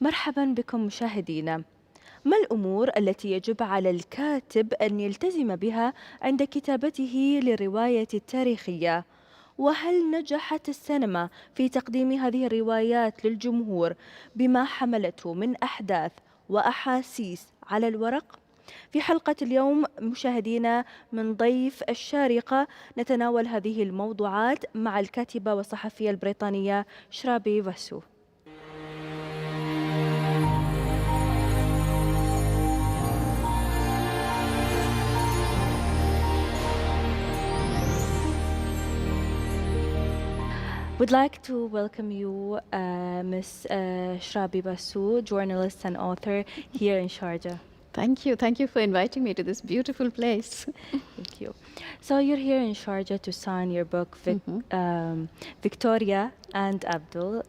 مرحبا بكم مشاهدينا. ما الأمور التي يجب على الكاتب أن يلتزم بها عند كتابته للرواية التاريخية؟ وهل نجحت السينما في تقديم هذه الروايات للجمهور بما حملته من أحداث وأحاسيس على الورق؟ في حلقة اليوم مشاهدينا من ضيف الشارقة نتناول هذه الموضوعات مع الكاتبة والصحفية البريطانية باسو. We'd like to welcome you, Ms. Bاسو, journalist and author here in Sharjah. Thank you. Thank you for inviting me to this beautiful place. Thank you. So you're here in Sharjah to sign your book, Victoria and Abdul.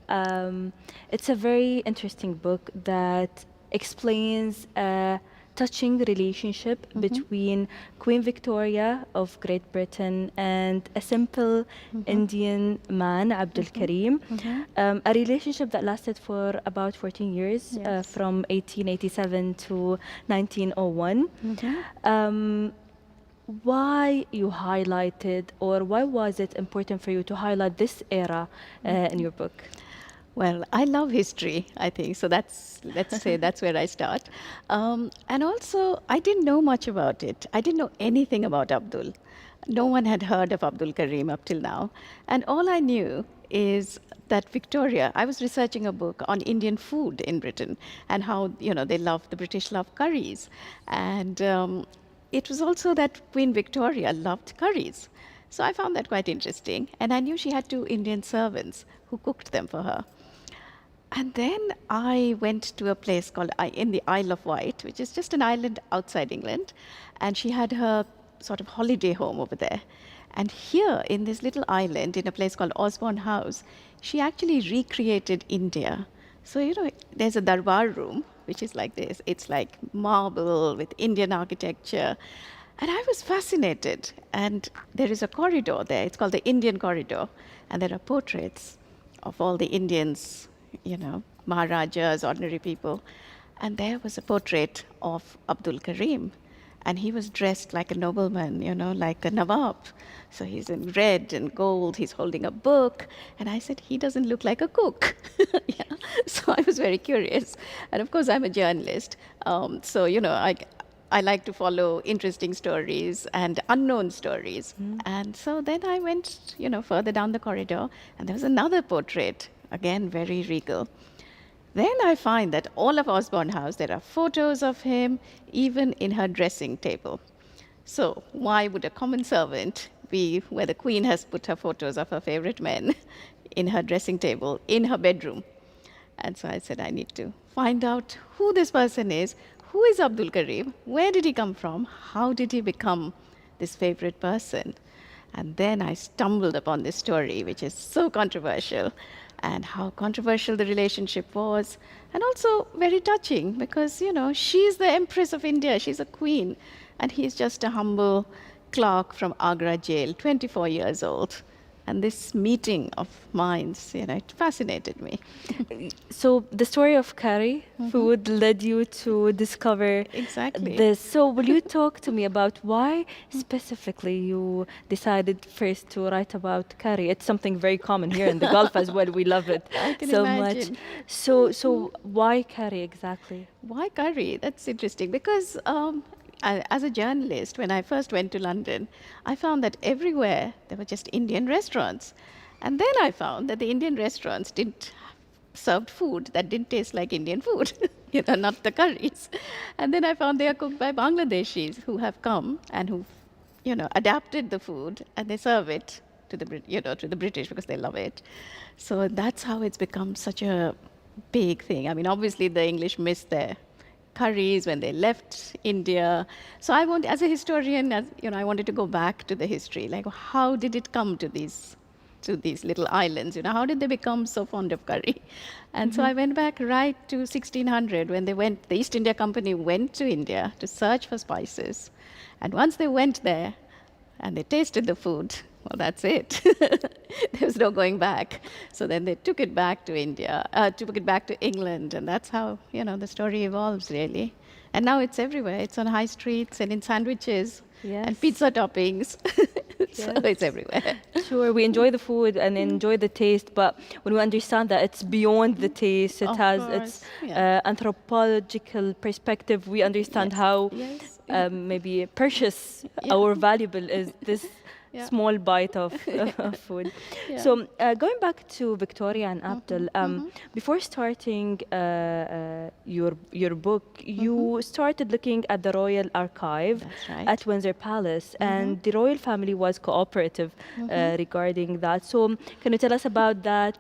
It's a very interesting book that explains a touching relationship between Queen Victoria of Great Britain and a simple Indian man, Abdul Karim. A relationship that lasted for about 14 years, from 1887 to 1901. Why you highlighted, or why was it important for you to highlight this era in your book? Well, I love history, I think, so let's say that's where I start. And also, I didn't know much about it. I didn't know anything about Abdul. No one had heard of Abdul Karim up till now. And all I knew is that Victoria, I was researching a book on Indian food in Britain and how, the British love curries. And it was also that Queen Victoria loved curries. So I found that quite interesting. And I knew she had 2 Indian servants who cooked them for her. And then I went to a place called in the Isle of Wight, which is just an island outside England. And she had her sort of holiday home over there. And here in this little island, in a place called Osborne House, she actually recreated India. So, there's a darbar room, which is like this. It's like marble with Indian architecture. And I was fascinated. And there is a corridor there. It's called the Indian Corridor. And there are portraits of all the Indians, Maharajas, ordinary people. And there was a portrait of Abdul Karim. And he was dressed like a nobleman, like a Nawab. So he's in red and gold, he's holding a book. And I said, he doesn't look like a cook. So I was very curious. And of course, I'm a journalist. So, I like to follow interesting stories and unknown stories. And so then I went, further down the corridor, and there was another portrait, again, very regal. Then I find that all of Osborne House, there are photos of him, even in her dressing table. So why would a common servant be where the Queen has put her photos of her favorite men in her dressing table, in her bedroom? And so I said, I need to find out who this person is. Who is Abdul Karim? Where did he come from? How did he become this favorite person? And then I stumbled upon this story, which is so controversial, and how controversial the relationship was, and also very touching because, she's the Empress of India, she's a queen, and he's just a humble clerk from Agra jail, 24 years old. And this meeting of minds, it fascinated me. So the story of curry food led you to discover this. So will you talk to me about why specifically you decided first to write about curry? It's something very common here in the Gulf as well. We love it so imagine. much. So why curry exactly? Why curry? That's interesting because as a journalist, when I first went to London, I found that everywhere there were just Indian restaurants. And then I found that the Indian restaurants didn't serve food that didn't taste like Indian food, not the curries. And then I found they are cooked by Bangladeshis who have come and who, adapted the food and they serve it to the British because they love it. So that's how it's become such a big thing. I mean, obviously the English missed their curries when they left India. So as a historian, I wanted to go back to the history. Like, how did it come to these little islands? How did they become so fond of curry? And so I went back right to 1600 when the East India Company went to India to search for spices. And once they went there and they tasted the food, well, that's it. There was no going back. So then they took it back to India, took it back to England, and that's how, the story evolves, really. And now it's everywhere. It's on high streets and in sandwiches and Yes. pizza toppings. So Yes. it's everywhere. Sure, we enjoy the food and enjoy the taste, but when we understand that it's beyond the taste, it Of has course, its yeah. anthropological perspective, we understand Yes. how Yes. maybe precious or valuable is this Yeah. small bite of, of food. Yeah. So going back to Victoria and Abdul, before starting your book, you started looking at the Royal Archive That's right. at Windsor Palace, and the royal family was cooperative regarding that. So can you tell us about that,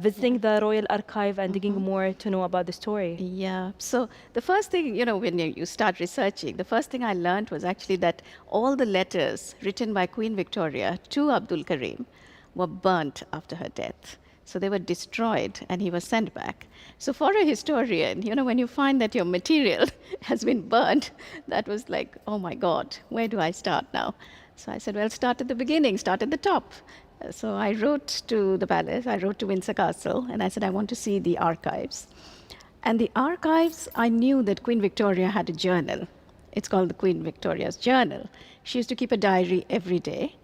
visiting the Royal Archive and digging more to know about the story? Yeah. So the first thing, when you start researching, the first thing I learned was actually that all the letters written by Queen Victoria to Abdul Karim were burnt after her death. So they were destroyed and he was sent back. So for a historian, when you find that your material has been burnt, that was like, oh my God, where do I start now? So I said, well, start at the beginning, start at the top. So I wrote to the palace, I wrote to Windsor Castle, and I said, I want to see the archives. And the archives, I knew that Queen Victoria had a journal. It's called the Queen Victoria's Journal. She used to keep a diary every day.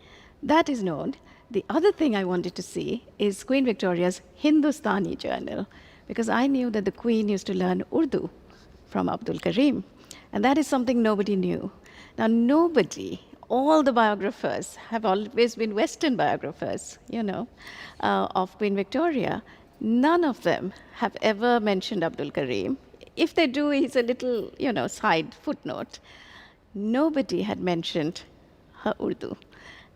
That is known. The other thing I wanted to see is Queen Victoria's Hindustani journal, because I knew that the Queen used to learn Urdu from Abdul Karim. And that is something nobody knew. Now, nobody, all the biographers have always been Western biographers, of Queen Victoria. None of them have ever mentioned Abdul Karim. If they do, he's a little, side footnote. Nobody had mentioned her Urdu.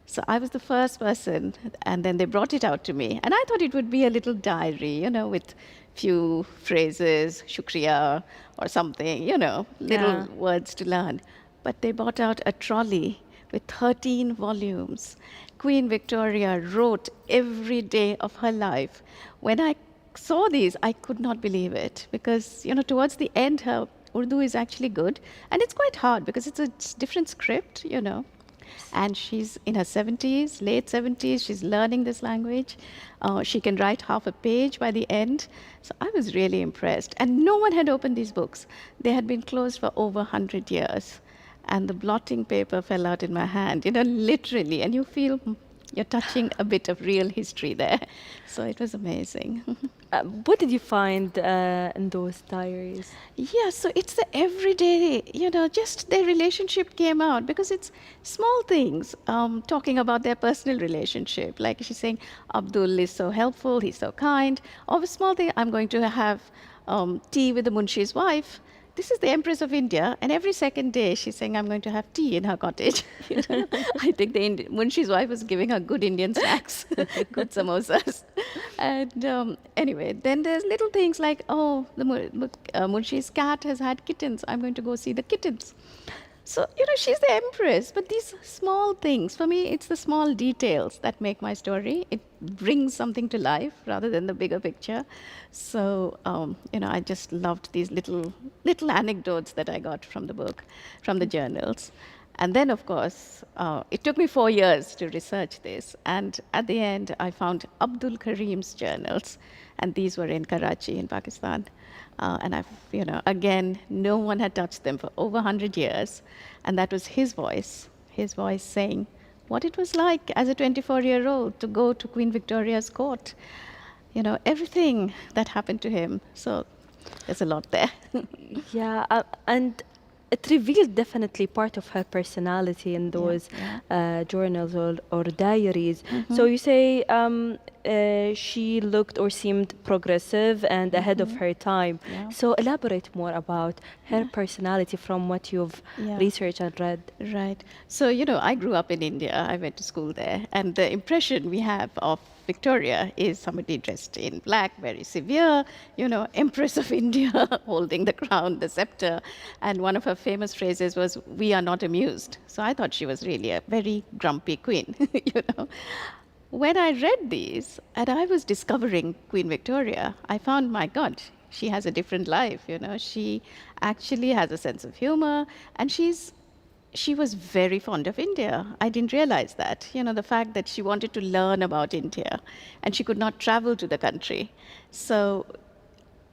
So I was the first person, and then they brought it out to me. And I thought it would be a little diary, with few phrases, shukriya or something, little words to learn. But they brought out a trolley with 13 volumes. Queen Victoria wrote every day of her life. When I saw these, I could not believe it, because, towards the end, her Urdu is actually good. And it's quite hard because it's a different script, And she's in her 70s, late 70s. She's learning this language. She can write half a page by the end. So I was really impressed. And no one had opened these books. They had been closed for over 100 years. And the blotting paper fell out in my hand, literally. And you feel you're touching a bit of real history there. So it was amazing. What did you find in those diaries? Yeah, so it's the everyday, just their relationship came out, because it's small things, talking about their personal relationship. Like she's saying, Abdul is so helpful, he's so kind. Or a small thing, I'm going to have tea with the Munshi's wife. This is the Empress of India, and every second day she's saying, I'm going to have tea in her cottage. I think the Munshi's wife was giving her good Indian snacks, good samosas. And anyway, then there's little things like, oh, the Munshi's cat has had kittens. I'm going to go see the kittens. So, she's the Empress, but these small things, for me, it's the small details that make my story. It brings something to life rather than the bigger picture. So, I just loved these little anecdotes that I got from the book, from the journals. And then, of course, it took me 4 years to research this. And at the end, I found Abdul Karim's journals. And these were in Karachi, in Pakistan. And again, no one had touched them for over 100 years. And that was his voice saying what it was like as a 24-year-old to go to Queen Victoria's court. Everything that happened to him. So there's a lot there. Yeah, and it revealed definitely part of her personality in those journals or diaries. So you say she looked or seemed progressive and ahead of her time. Yeah. So elaborate more about her personality from what you've researched and read. Right. So, I grew up in India. I went to school there. And the impression we have of Victoria is somebody dressed in black, very severe, Empress of India, holding the crown, the scepter. And one of her famous phrases was, "We are not amused." So I thought she was really a very grumpy queen, When I read these and I was discovering Queen Victoria, I found, my God, she has a different life, She actually has a sense of humor, and she's she was very fond of India. I didn't realize that. The fact that she wanted to learn about India and she could not travel to the country. So,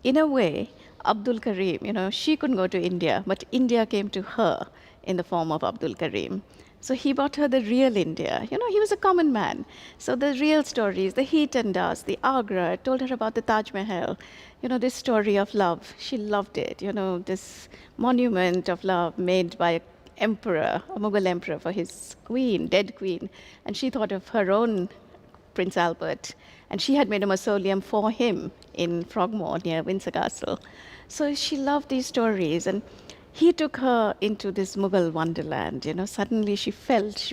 in a way, Abdul Karim, she couldn't go to India, but India came to her in the form of Abdul Karim. So he brought her the real India. He was a common man. So the real stories, the heat and dust, the Agra, told her about the Taj Mahal, this story of love. She loved it, this monument of love made by emperor, a Mughal emperor for his queen, dead queen. And she thought of her own Prince Albert. And she had made a mausoleum for him in Frogmore near Windsor Castle. So she loved these stories. And he took her into this Mughal wonderland. Suddenly she felt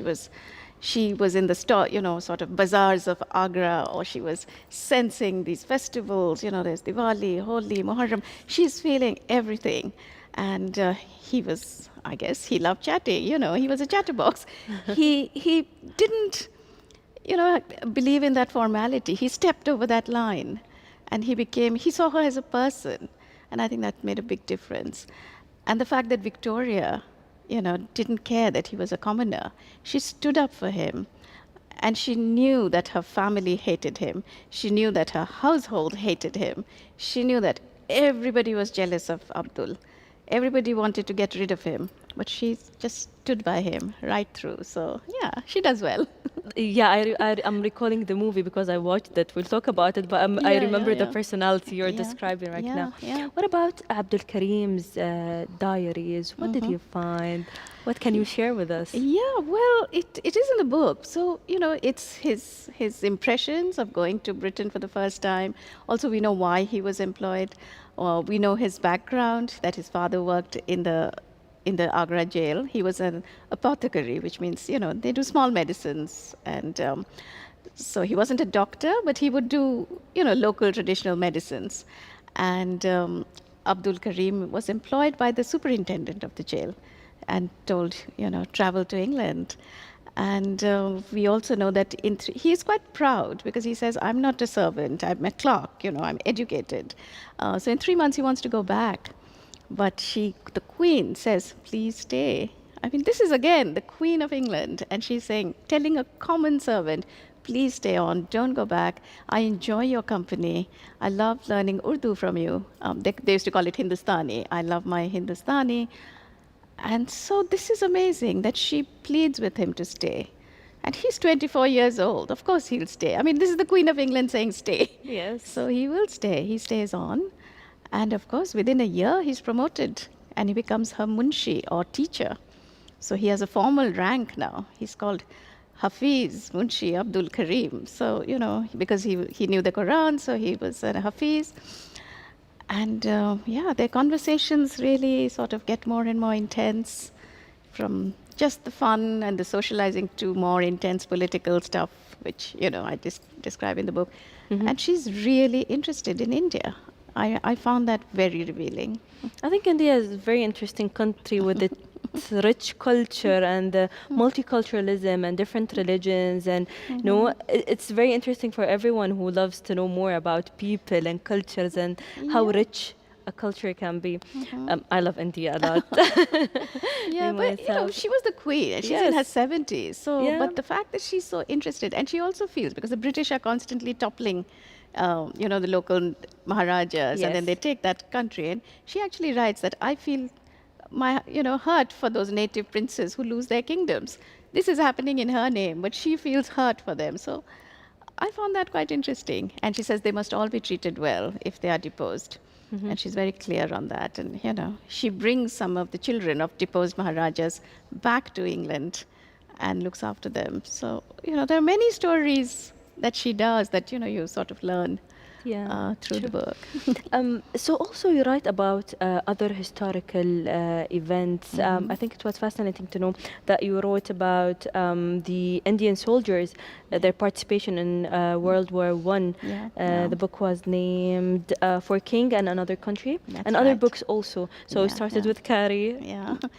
she was in the store, sort of bazaars of Agra, or she was sensing these festivals. There's Diwali, Holi, Muharram. She's feeling everything. And he was, I guess, he loved chatting. He was a chatterbox. He didn't, believe in that formality. He stepped over that line, and he saw her as a person. And I think that made a big difference. And the fact that Victoria, didn't care that he was a commoner. She stood up for him. And she knew that her family hated him. She knew that her household hated him. She knew that everybody was jealous of Abdul. Everybody wanted to get rid of him. But she just stood by him right through. So, yeah, she does well. Yeah, I'm recalling the movie because I watched it. We'll talk about it, but I remember the personality you're describing right now. Yeah. What about Abdul Karim's diaries? What did you find? What can you share with us? Yeah, well, it is in the book. So, it's his impressions of going to Britain for the first time. Also, we know why he was employed. We know his background, that his father worked in the Agra jail. He was an apothecary, which means, they do small medicines. And so he wasn't a doctor, but he would do, local traditional medicines. And Abdul Karim was employed by the superintendent of the jail and told, travel to England. And we also know that he is quite proud because he says, I'm not a servant, I'm a clerk, I'm educated. So in 3 months he wants to go back. But the Queen says, please stay. I mean, this is again the Queen of England. And she's telling a common servant, please stay on, don't go back. I enjoy your company. I love learning Urdu from you. They used to call it Hindustani. I love my Hindustani. And so this is amazing that she pleads with him to stay. And he's 24 years old. Of course he'll stay. I mean, this is the Queen of England saying stay. Yes. So he will stay. He stays on. And of course, within a year, he's promoted and he becomes her munshi or teacher. So he has a formal rank now. He's called Hafiz Munshi Abdul Karim. So, because he knew the Quran, so he was a Hafiz. And their conversations really sort of get more and more intense, from just the fun and the socializing to more intense political stuff, which, I describe in the book. And she's really interested in India. I found that very revealing. I think India is a very interesting country with its rich culture and multiculturalism and different religions. And it's very interesting for everyone who loves to know more about people and cultures and how rich a culture can be. I love India a lot. But she was the queen and she's in her 70s. So, but the fact that she's so interested, and she also feels, because the British are constantly toppling the local Maharajas, and then they take that country. And she actually writes that I feel my, hurt for those native princes who lose their kingdoms. This is happening in her name, but she feels hurt for them. So I found that quite interesting. And she says they must all be treated well if they are deposed. And she's very clear on that. And, she brings some of the children of deposed Maharajas back to England and looks after them. So, there are many stories that she does that, you sort of learn through the book. So also you write about other historical events. I think it was fascinating to know that you wrote about the Indian soldiers, their participation in World War One. The book was named For King and Another Country, and other books also. So we started with Carrie,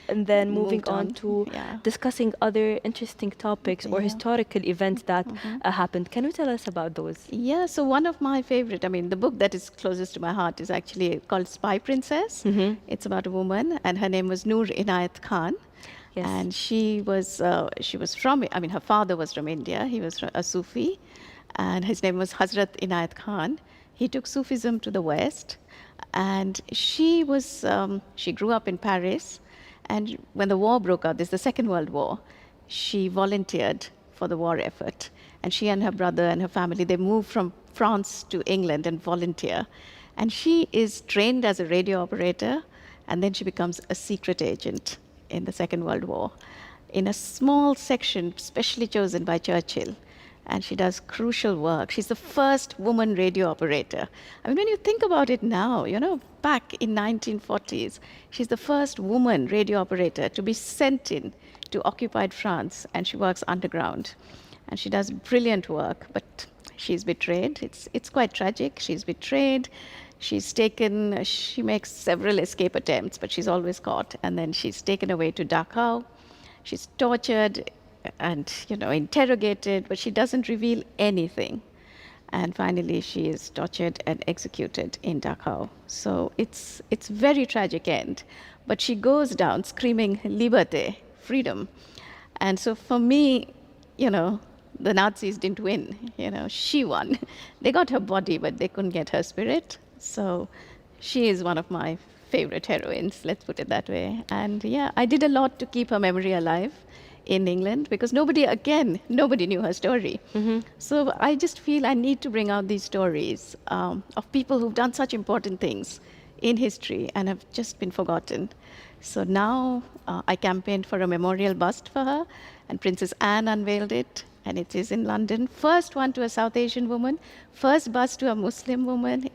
and then moving on to discussing other interesting topics or historical events that happened. Can you tell us about those? Yeah, so one of my favorite, the book that is closest to my heart is actually called Spy Princess. It's about a woman, and her name was Noor Inayat Khan. Yes. And she was from, I mean, her father was from India. He was a Sufi, and his name was Hazrat Inayat Khan. He took Sufism to the West, and she grew up in Paris. And when the war broke out, this is the Second World War, she volunteered for the war effort. And she and her brother and her family, they moved from France to England and volunteer. And she is trained as a radio operator, and then she becomes a secret agent in the Second World War in a small section specially chosen by Churchill. And she does crucial work. She's the first woman radio operator. I mean, when you think about it now, you know, back in 1940s, she's the first woman radio operator to be sent in to occupied France, and she works underground. And she does brilliant work, but she's betrayed. It's quite tragic. She's betrayed. She's taken, she makes several escape attempts, but she's always caught. And then she's taken away to Dachau. She's tortured and, you know, interrogated, but she doesn't reveal anything. And finally, she is tortured and executed in Dachau. So it's very tragic end. But she goes down screaming, "Liberté," freedom. And so for me, you know, the Nazis didn't win. You know, she won. They got her body, but they couldn't get her spirit. So she is one of my favorite heroines, let's put it that way. And yeah, I did a lot to keep her memory alive in England because nobody knew her story. So I just feel I need to bring out these stories of people who've done such important things in history and have just been forgotten. So now I campaigned for a memorial bust for her, and Princess Anne unveiled it, and it is in London. First one to a South Asian woman, first bust to a Muslim woman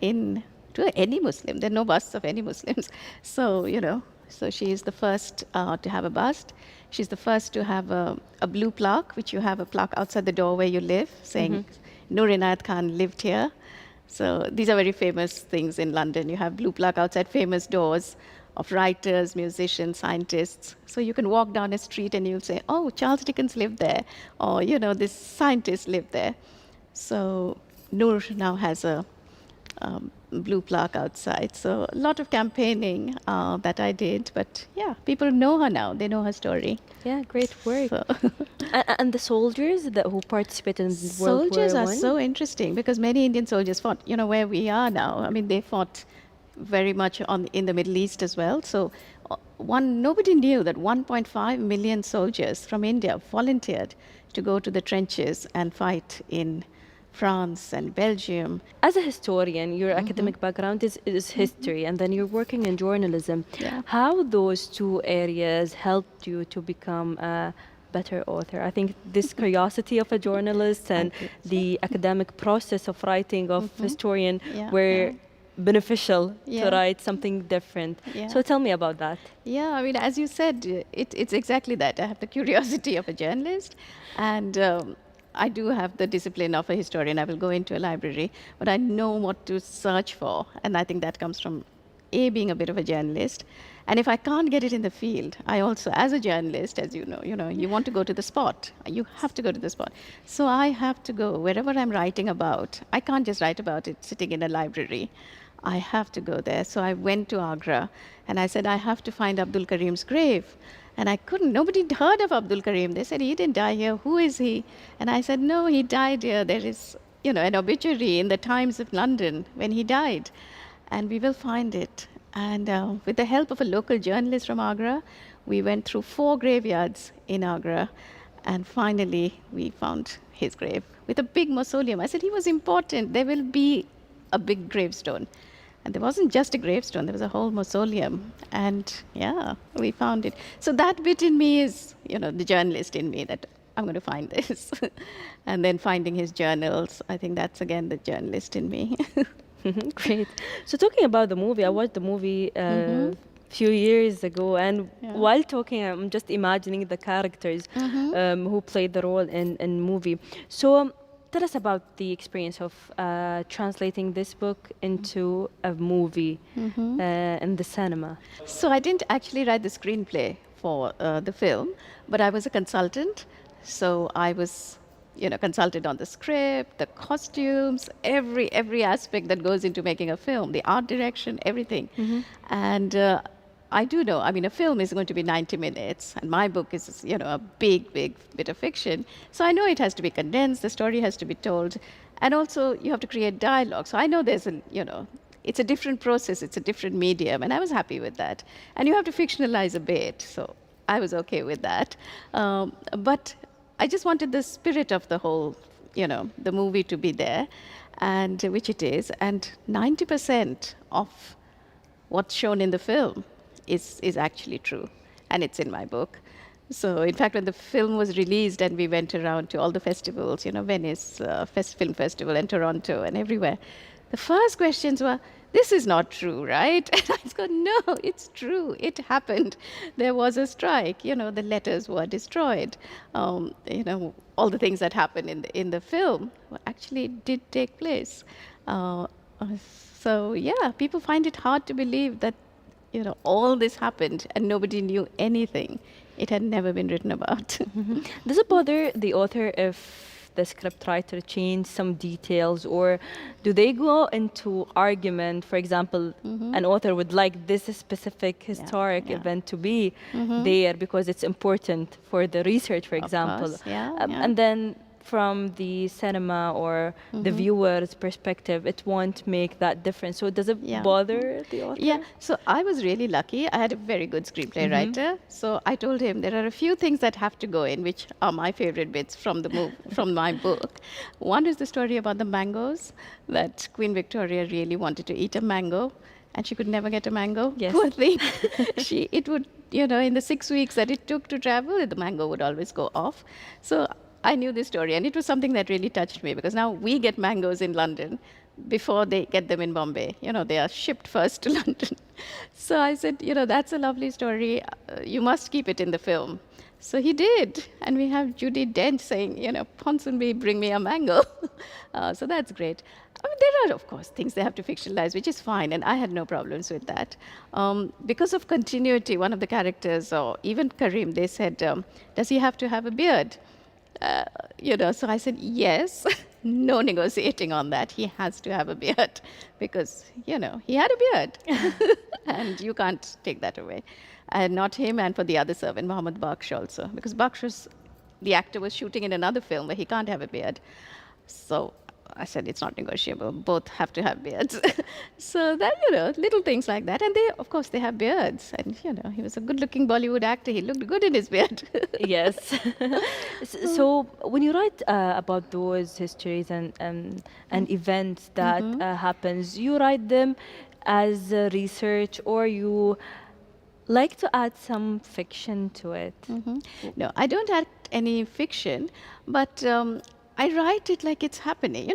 to any Muslim. There are no busts of any Muslims. So, you know, so she is the first to have a bust. She's the first to have a blue plaque, which you have a plaque outside the door where you live, saying Nur Inayat Khan lived here. So these are very famous things in London. You have blue plaque outside famous doors of writers, musicians, scientists. So you can walk down a street and you'll say, "Oh, Charles Dickens lived there," or, you know, this scientist lived there. So Noor now has a blue plaque outside. So a lot of campaigning that I did, but yeah, people know her now. They know her story. Yeah, great work. So And the soldiers who participated in World War soldiers are One? so interesting because many Indian soldiers fought, you know, where we are now. I mean, they fought very much in the Middle East as well. So nobody knew that 1.5 million soldiers from India volunteered to go to the trenches and fight in France and Belgium. As a historian, your academic background is history, and then you're working in journalism. Yeah. How those two areas helped you to become a better author? I think this curiosity of a journalist and the academic process of writing of historian Yeah, were yeah. beneficial to Yeah. write something different. Yeah. So tell me about that. Yeah, I mean, as you said, it's exactly that. I have the curiosity of a journalist, and I do have the discipline of a historian. I will go into a library, but I know what to search for, and I think that comes from being a bit of a journalist. And if I can't get it in the field, I also, as a journalist, as you know, you want to go to the spot. You have to go to the spot. So I have to go wherever I'm writing about. I can't just write about it sitting in a library. I have to go there. So I went to Agra, and I said, I have to find Abdul Karim's grave. And I couldn't. Nobody heard of Abdul Karim. They said, he didn't die here. Who is he? And I said, no, he died here. There is, you know, an obituary in the Times of London when he died. And we will find it. And with the help of a local journalist from Agra, we went through 4 graveyards in Agra. And finally, we found his grave with a big mausoleum. I said, he was important. There will be a big gravestone. And there wasn't just a gravestone, there was a whole mausoleum. And yeah, we found it. So that bit in me is, you know, the journalist in me, that I'm going to find this. And then finding his journals, I think that's again the journalist in me. Great. So talking about the movie, I watched the movie a few years ago, and while talking, I'm just imagining the characters who played the role in movie. So tell us about the experience of translating this book into a movie in the cinema. So I didn't actually write the screenplay for the film, but I was a consultant. So I was, you know, consulted on the script, the costumes, every aspect that goes into making a film, the art direction, everything. And I do know, I mean, a film is going to be 90 minutes, and my book is, a big, big bit of fiction. So I know it has to be condensed, the story has to be told, and also you have to create dialogue. So I know it's a different process, it's a different medium, and I was happy with that. And you have to fictionalize a bit, so I was okay with that. But I just wanted the spirit of the whole, the movie to be there, and which it is. And 90% of what's shown in the film is actually true, and it's in my book. So, in fact, when the film was released and we went around to all the festivals, Venice Film Festival and Toronto and everywhere, the first questions were, "This is not true, right?" And I go, "No, it's true. It happened. There was a strike. The letters were destroyed. All the things that happened in the film actually did take place." So yeah, people find it hard to believe that all this happened and nobody knew anything. It had never been written about. Does it bother the author if the scriptwriter change some details, or do they go into argument? For example, an author would like this specific historic event to be there because it's important for the research, for example. Course, yeah. And then from the cinema or the viewer's perspective, it won't make that difference. So does it bother the author? Yeah, so I was really lucky. I had a very good screenplay writer. So I told him there are a few things that have to go in, which are my favorite bits from from my book. One is the story about the mangoes, that Queen Victoria really wanted to eat a mango, and she could never get a mango. Yes. Poor thing. It would, in the 6 weeks that it took to travel, the mango would always go off. So I knew this story, and it was something that really touched me, because now we get mangoes in London before they get them in Bombay. They are shipped first to London. So I said, that's a lovely story. You must keep it in the film. So he did, and we have Judy Dent saying, Ponsonby, bring me a mango. So that's great. I mean, there are, of course, things they have to fictionalize, which is fine, and I had no problems with that. Because of continuity, one of the characters, or even Karim, they said, does he have to have a beard? So I said, yes, no negotiating on that. He has to have a beard because, he had a beard and you can't take that away. And not him, and for the other servant, Mohammed Baksh also, because Baksh the actor was shooting in another film where he can't have a beard. So I said, it's not negotiable. Both have to have beards. So that, little things like that. And of course, they have beards. And, he was a good-looking Bollywood actor. He looked good in his beard. Yes. So when you write about those histories and events that happens, you write them as research, or you like to add some fiction to it? No, I don't add any fiction, but I write it like it's happening.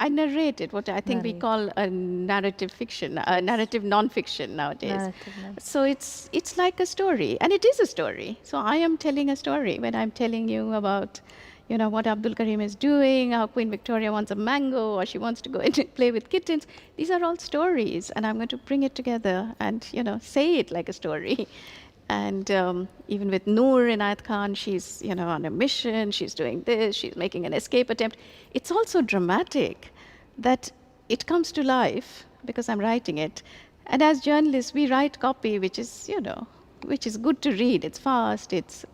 I narrate it, what I think we call a narrative fiction, a narrative non-fiction nowadays. So it's like a story, and it is a story. So I am telling a story when I'm telling you about, what Abdul Karim is doing, how Queen Victoria wants a mango, or she wants to go and play with kittens. These are all stories, and I'm going to bring it together and, say it like a story. And even with Noor Inayat Khan, she's on a mission, she's doing this, she's making an escape attempt. It's also dramatic that it comes to life because I'm writing it. And as journalists, we write copy which is, which is good to read. It's fast, it's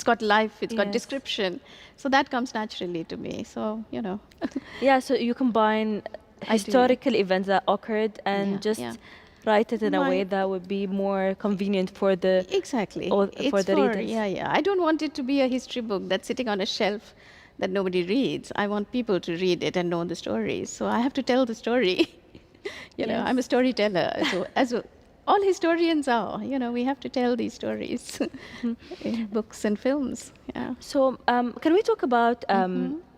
got life, it's got description. So that comes naturally to me. So, Yeah, so you combine historical events that occurred and write it in a way that would be more convenient for the for the readers. Yeah. I don't want it to be a history book that's sitting on a shelf that nobody reads. I want people to read it and know the stories. So I have to tell the story. I'm a storyteller. So all historians are, we have to tell these stories in books and films. Yeah. So can we talk about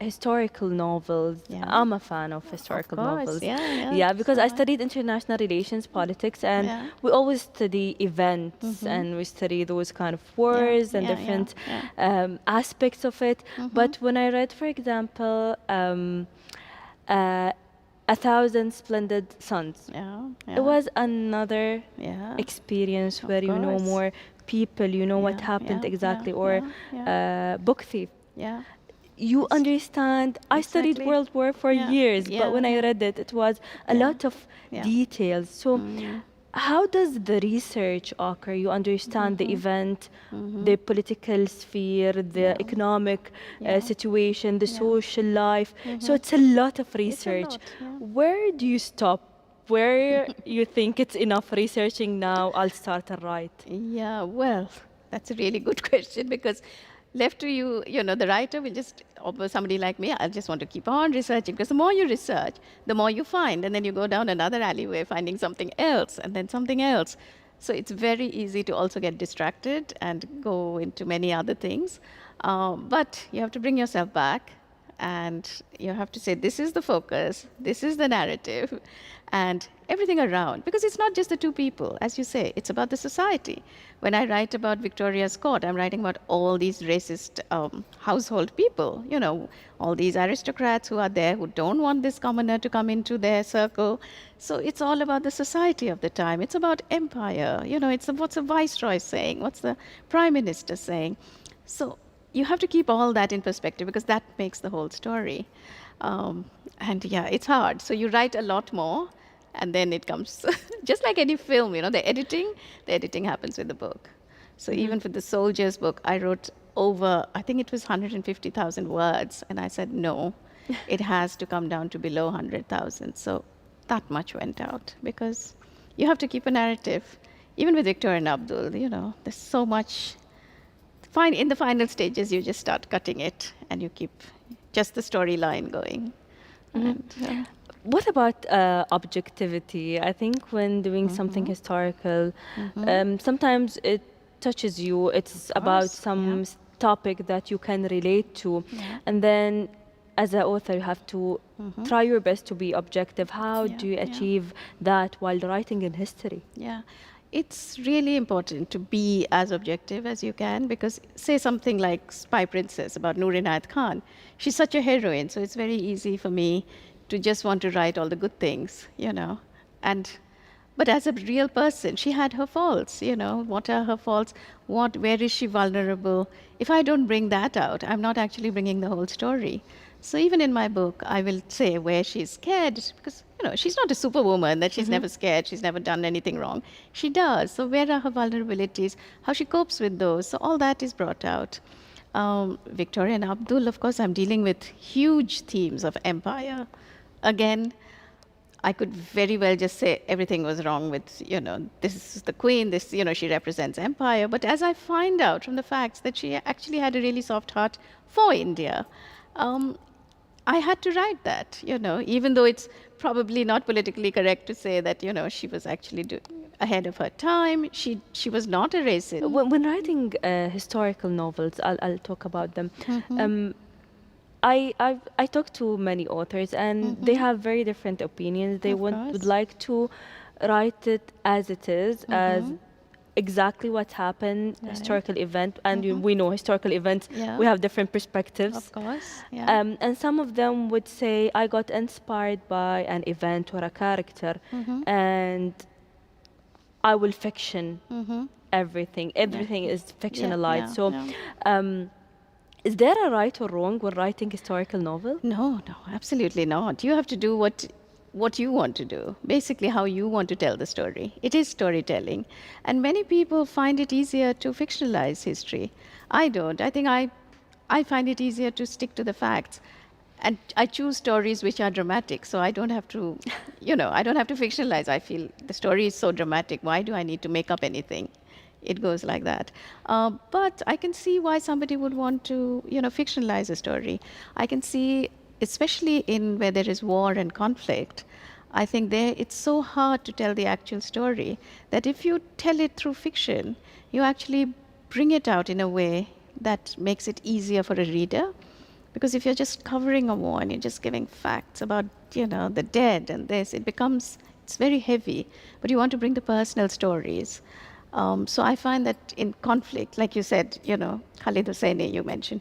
historical novels? I'm a fan of historical novels. Yeah, because I studied international relations, politics, and we always study events and we study those kind of wars and different aspects of it. But when I read, for example, 1,000 Splendid Suns. It was another experience where you know more people, you know what happened exactly, or Book Thief. You understand. I studied World War for years, but when I read it, it was a lot of details. So how does the research occur? You understand the event, the political sphere, the Yeah. economic Yeah. situation, the Yeah. social life. So it's a lot of research. lot, yeah. Where do you stop? Where you think it's enough researching now, I'll start and write? Yeah, well, that's a really good question because left to you, the writer will just, or somebody like me, I just want to keep on researching because the more you research, the more you find. And then you go down another alleyway finding something else and then something else. So it's very easy to also get distracted and go into many other things. But you have to bring yourself back and you have to say, this is the focus, this is the narrative, and everything around. Because it's not just the two people, as you say, it's about the society. When I write about Victoria's court, I'm writing about all these racist household people, all these aristocrats who are there who don't want this commoner to come into their circle. So it's all about the society of the time. It's about empire. It's what's the viceroy saying, what's the prime minister saying. So you have to keep all that in perspective because that makes the whole story. And yeah, it's hard. So you write a lot more, and then it comes, just like any film, the editing happens with the book. So even for the Soldiers book, I wrote over, I think it was 150,000 words, and I said, no, it has to come down to below 100,000. So that much went out because you have to keep a narrative. Even with Victor and Abdul, there's so much. In the final stages, you just start cutting it and you keep just the storyline going. And, What about objectivity? I think when doing something historical, sometimes it touches you. It's about some topic that you can relate to. And then as an author, you have to try your best to be objective. How do you achieve that while writing in history? Yeah. It's really important to be as objective as you can because say something like Spy Princess about Noor Inayat Khan. She's such a heroine, so it's very easy for me to just want to write all the good things, but as a real person, she had her faults, what are her faults? Where is she vulnerable? If I don't bring that out, I'm not actually bringing the whole story. So even in my book, I will say where she's scared because, she's not a superwoman that she's never scared, she's never done anything wrong. She does. So where are her vulnerabilities? How she copes with those? So all that is brought out. Victoria and Abdul, of course, I'm dealing with huge themes of empire. Again, I could very well just say everything was wrong with, this is the queen, this, she represents empire. But as I find out from the facts that she actually had a really soft heart for India, I had to write that, even though it's probably not politically correct to say that, she was actually ahead of her time. She was not a racist. When writing historical novels, I'll talk about them. I talk to many authors and they have very different opinions. They would like to write it as it is, as exactly what happened, historical event, and we know historical events, we have different perspectives. Of course, yeah. And some of them would say, I got inspired by an event or a character, and I will fiction everything. Everything is fictionalized. Is there a right or wrong when writing historical novel? No, absolutely not. You have to do what you want to do, basically how you want to tell the story. It is storytelling. And many people find it easier to fictionalize history. I don't. I think I find it easier to stick to the facts. And I choose stories which are dramatic, so I don't have to, I don't have to fictionalize. I feel the story is so dramatic. Why do I need to make up anything? It goes like that. But I can see why somebody would want to, fictionalize a story. I can see, especially in where there is war and conflict, I think it's so hard to tell the actual story that if you tell it through fiction, you actually bring it out in a way that makes it easier for a reader. Because if you're just covering a war and you're just giving facts about, the dead and this, it's very heavy. But you want to bring the personal stories. So I find that in conflict, like you said, Khalid Hosseini, you mentioned,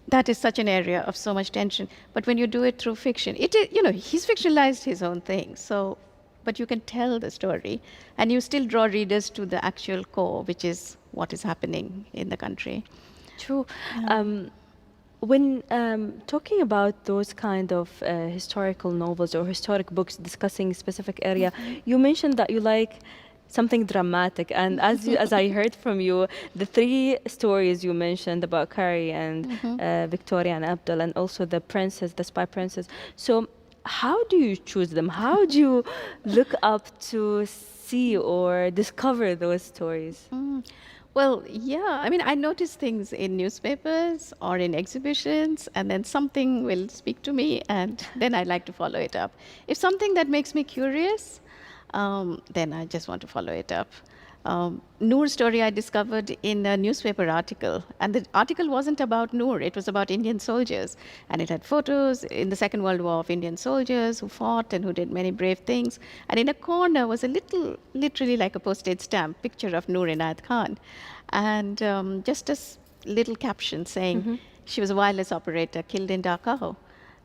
that is such an area of so much tension. But when you do it through fiction, he's fictionalized his own thing. So, but you can tell the story, and you still draw readers to the actual core, which is what is happening in the country. True. When talking about those kind of historical novels or historic books discussing specific area, you mentioned that you like something dramatic. And as I heard from you, the three stories you mentioned about Carrie and Victoria and Abdul, and also the princess, the spy princess. So how do you choose them? How do you look up to see or discover those stories? Well, yeah, I mean, I notice things in newspapers or in exhibitions, and then something will speak to me, and then I like to follow it up. If something that makes me curious, then I just want to follow it up. Noor's story I discovered in a newspaper article, and the article wasn't about Noor, it was about Indian soldiers. And it had photos in the Second World War of Indian soldiers who fought and who did many brave things. And in a corner was a little, literally like a postage stamp, picture of Noor Inayat Khan. And just a little caption saying, she was a wireless operator killed in Dachau.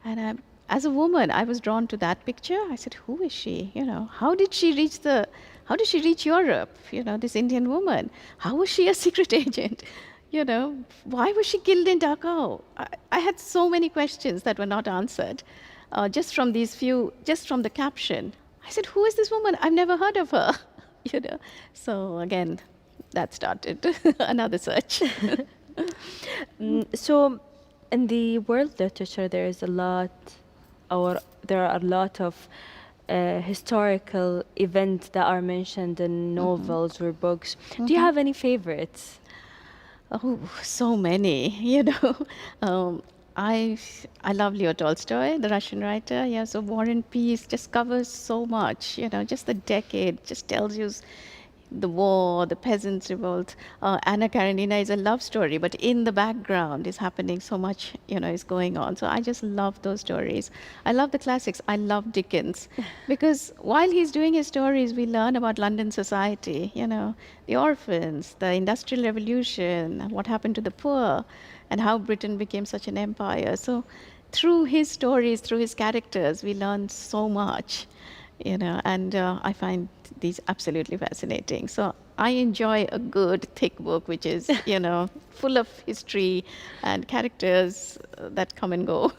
And as a woman, I was drawn to that picture. I said, who is she? You know, how did she reach Europe? You know, this Indian woman. How was she a secret agent? You know, why was she killed in Dachau? I had so many questions that were not answered just from the caption. I said, who is this woman? I've never heard of her. You know, so again, that started another search. So in the world literature, there are a lot of historical events that are mentioned in novels or books. Do you have any favorites? Oh, so many, you know. I love Leo Tolstoy, the Russian writer. Yeah, so War and Peace just covers so much, you know, just the decade, just tells you the war, the peasants' revolt. Anna Karenina is a love story, but in the background is happening so much, you know, is going on. So I just love those stories. I love the classics. I love Dickens because while he's doing his stories, we learn about London society, you know, the orphans, the Industrial Revolution, what happened to the poor, and how Britain became such an empire. So through his stories, through his characters, we learn so much, you know, and I find these absolutely fascinating. So I enjoy a good thick book which is, you know, full of history and characters that come and go.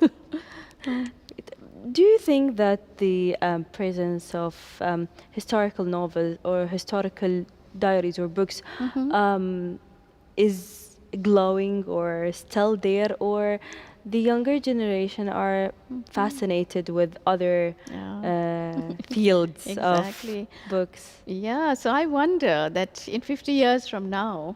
Do you think that the presence of historical novels or historical diaries or books is glowing or still there, or the younger generation are fascinated with other fields Exactly. of books? Yeah, so I wonder that in 50 years from now,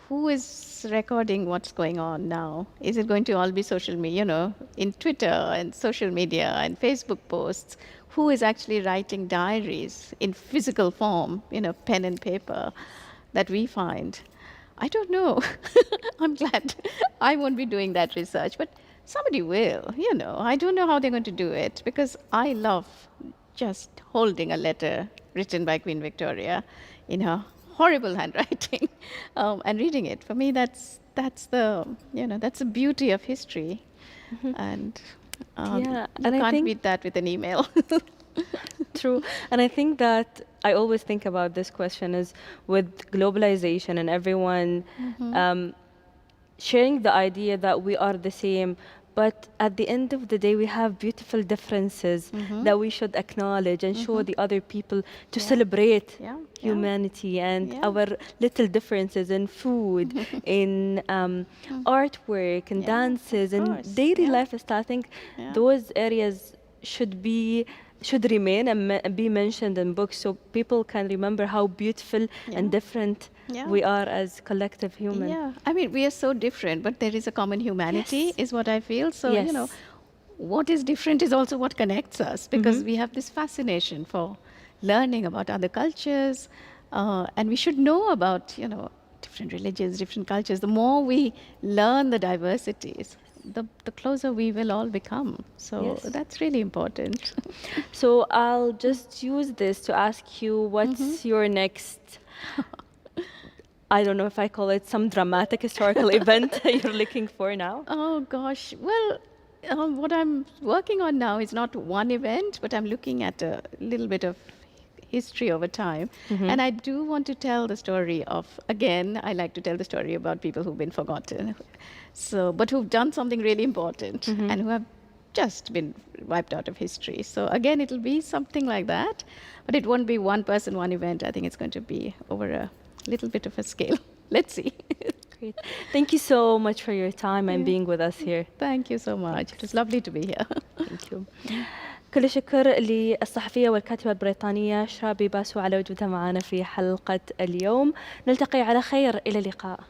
who is recording what's going on now? Is it going to all be social media, you know, in Twitter and social media and Facebook posts? Who is actually writing diaries in physical form, you know, pen and paper that we find? I don't know. I'm glad I won't be doing that research, but somebody will, you know. I don't know how they're going to do it because I love just holding a letter written by Queen Victoria in her horrible handwriting and reading it. For me, that's the, you know, that's the beauty of history, and Yeah, you and I can't think beat that with an email. true. And I think that I always think about this question is with globalization and everyone sharing the idea that we are the same, but at the end of the day, we have beautiful differences that we should acknowledge and show the other people to celebrate Yeah, yeah. humanity and Yeah. our little differences in food, in artwork, and Yeah, dances, of and course. daily Yeah. lifestyle. I think Yeah. those areas should remain and be mentioned in books so people can remember how beautiful and different Yeah. we are as collective humans. Yeah, I mean, we are so different, but there is a common humanity, Yes. is what I feel. So, you know, Yes. what is different is also what connects us because we have this fascination for learning about other cultures, and we should know about, you know, different religions, different cultures. The more we learn the diversities, the closer we will all become. So Yes. that's really important. So I'll just use this to ask you what's your next, I don't know if I call it some dramatic historical event you're looking for now? Oh gosh. Well, what I'm working on now is not one event, but I'm looking at a little bit of history over time. And I do want to tell the story of, again, I like to tell the story about people who've been forgotten. So, but who've done something really important and who have just been wiped out of history. So again, it'll be something like that, but it won't be one person, one event. I think it's going to be over a little bit of a scale. Let's see. Great. Thank you so much for your time and being with us here. Thank you so much. It was lovely to be here. Thank you. كل الشكر للصحفية والكاتبة البريطانية باسو على وجودها معنا في حلقة اليوم. نلتقي على خير، إلى اللقاء.